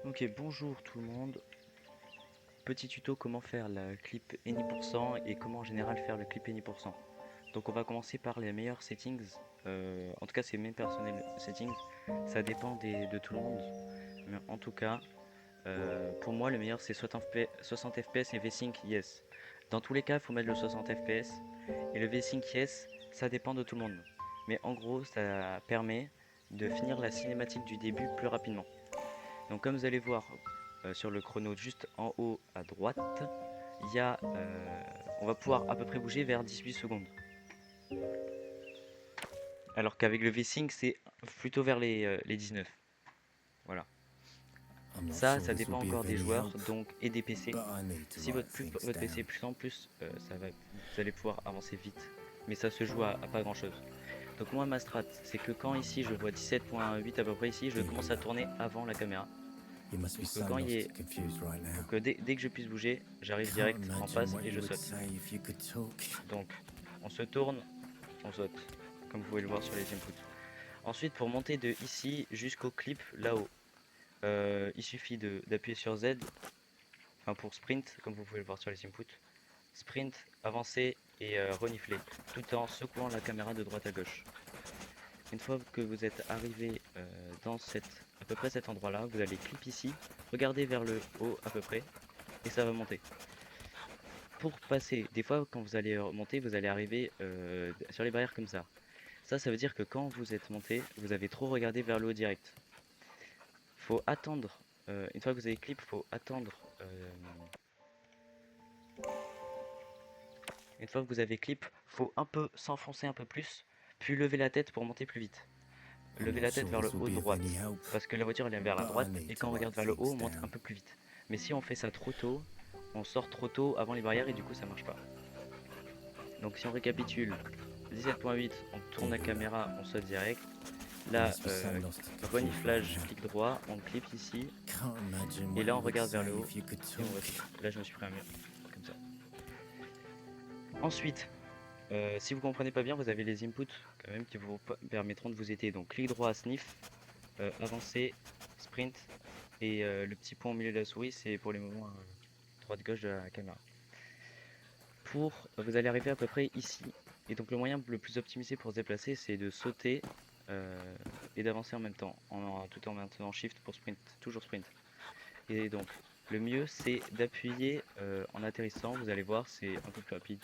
Ok, bonjour tout le monde. Petit tuto comment faire la clip Any% et comment en général faire le clip Any%. Donc on va commencer par les meilleurs settings. En tout cas c'est mes personnels settings. Ça dépend de tout le monde. Mais en tout cas, pour moi le meilleur c'est 60 fps et V-Sync yes. Dans tous les cas il faut mettre le 60 fps. Et le V-Sync yes, ça dépend de tout le monde. Mais en gros ça permet de finir la cinématique du début plus rapidement. Donc comme vous allez voir sur le chrono juste en haut à droite, on va pouvoir à peu près bouger vers 18 secondes. Alors qu'avec le V-Sync c'est plutôt vers les 19. Voilà. Ça dépend encore des joueurs donc, et des PC. Si votre PC est puissant, plus vous allez pouvoir avancer vite. Mais ça se joue à pas grand chose. Donc moi ma strat c'est que quand ici je vois 17.8 à peu près ici, je commence à tourner avant la caméra. Pour que quand il y ait Pour que dès que je puisse bouger, j'arrive direct en passe et je saute. Donc, on se tourne, on saute, comme vous pouvez le voir sur les inputs. Ensuite, pour monter de ici jusqu'au clip là-haut, il suffit d'appuyer sur Z, enfin pour sprint, comme vous pouvez le voir sur les inputs. Sprint, avancer et renifler, tout en secouant la caméra de droite à gauche. Une fois que vous êtes arrivé dans à peu près cet endroit-là, vous allez clip ici, regardez vers le haut à peu près, et ça va monter. Pour passer, des fois quand vous allez monter, vous allez arriver sur les barrières comme ça. Ça veut dire que quand vous êtes monté, vous avez trop regardé vers le haut direct. Faut attendre, une fois que vous avez clip, faut attendre. Une fois que vous avez clip, faut un peu s'enfoncer un peu plus, puis lever la tête pour monter plus vite. Lever la tête vers le haut droite, parce que la voiture elle est vers la droite, et quand on regarde vers le haut, on monte un peu plus vite. Mais si on fait ça trop tôt, on sort trop tôt avant les barrières et du coup ça marche pas. Donc si on récapitule, 17.8, on tourne la caméra, on saute direct. Là, reniflage, clic droit, on clip ici. Et là, on regarde vers le haut et on reste. Là, je me suis pris un mur, comme ça. Ensuite, si vous comprenez pas bien, vous avez les inputs quand même qui vous permettront de vous aider. Donc, clic droit, sniff, avancer, sprint. Et le petit point au milieu de la souris, c'est pour les mouvements droite-gauche de la caméra. Vous allez arriver à peu près ici. Et donc le moyen le plus optimisé pour se déplacer, c'est de sauter et d'avancer en même temps, tout en maintenant shift pour sprint, toujours sprint. Et donc le mieux, c'est d'appuyer en atterrissant. Vous allez voir, c'est un peu plus rapide.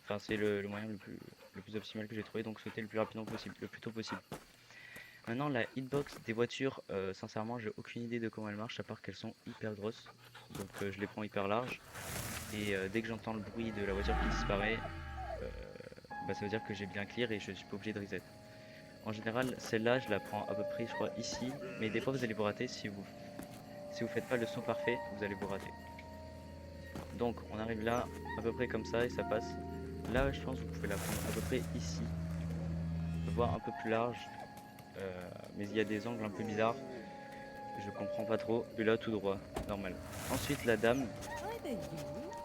Enfin, c'est le moyen le plus optimal que j'ai trouvé. Donc sauter le plus rapidement possible, le plus tôt possible. Maintenant, la hitbox des voitures, sincèrement, j'ai aucune idée de comment elles marchent, à part qu'elles sont hyper grosses. Donc je les prends hyper larges. Et dès que j'entends le bruit de la voiture qui disparaît, euh, ça veut dire que j'ai bien clear et je suis pas obligé de reset. En général, celle-là, je la prends à peu près, je crois, ici. Mais des fois, vous allez vous rater si vous faites pas le saut parfait, vous allez vous rater. Donc, on arrive là, à peu près comme ça, et ça passe. Là, je pense que vous pouvez la prendre à peu près ici, voire un peu plus large. Mais il y a des angles un peu bizarres. Je comprends pas trop. Et là, tout droit, normal. Ensuite, la dame.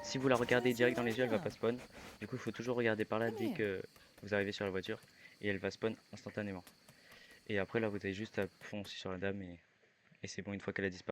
Si vous la regardez direct dans les yeux, elle va pas spawn. Du coup, il faut toujours regarder par là dès que vous arrivez sur la voiture. Et elle va spawn instantanément. Et après, là, vous avez juste à foncer sur la dame et c'est bon une fois qu'elle a disparu.